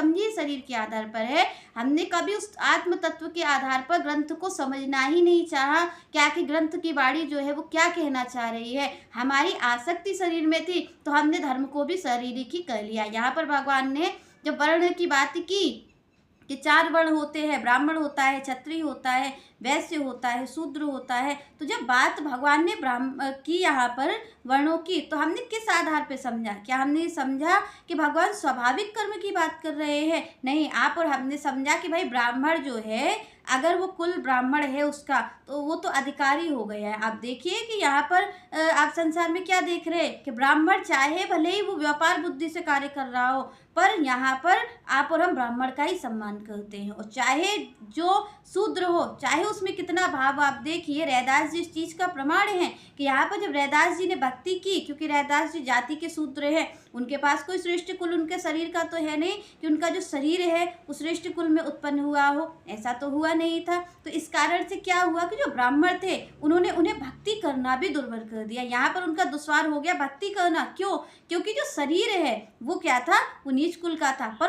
समझी शरीर के आधार पर है। हमने कभी उस आत्म तत्व के आधार पर ग्रंथ को समझना ही नहीं चाहा, क्या कि ग्रंथ की वाणी जो है वो क्या कहना चाह रही है। हमारी आसक्ति शरीर में थी तो हमने धर्म को भी शारीरिक ही कर लिया। यहाँ पर भगवान ने जब वर्ण की बात की कि 4 वर्ण होते हैं, ब्राह्मण होता है, क्षत्रिय होता है, वैश्य होता है, शूद्र होता है, तो जब बात भगवान ने की यहाँ पर वर्णों की, तो हमने किस आधार पे समझा? क्या हमने समझा कि भगवान स्वाभाविक कर्म की बात कर रहे हैं? नहीं, आप और हमने समझा कि भाई ब्राह्मण जो है, अगर वो कुल ब्राह्मण है उसका, तो वो तो अधिकारी हो गया है। आप देखिए कि यहाँ पर आप संसार में क्या देख रहे हैं कि ब्राह्मण चाहे भले ही वो व्यापार बुद्धि से कार्य कर रहा हो, पर यहाँ पर आप और हम ब्राह्मण का ही सम्मान करते हैं। और चाहे जो शूद्र हो, चाहे उसमें कितना भाव, आप देखिए रैदास जी इस चीज़ का प्रमाण है कि यहाँ पर जब रैदास जी ने भक्ति की, क्योंकि रैदास जी जाति के शूद्र हैं, उनके पास कोई श्रेष्ठ कुल उनके शरीर का तो है नहीं कि उनका जो शरीर है उस श्रेष्ठ कुल में उत्पन्न हुआ हो, ऐसा तो हुआ नहीं था। तो इस कारण से क्या हुआ कि जो ब्राह्मण थे उन्होंने उन्हें भक्ति करना भी दुर्बर कर दिया। यहाँ पर उनका दुश्वार हो गया भक्ति करना। क्यों? क्योंकि जो शरीर है वो क्या था, वो नीच कुल का था। पर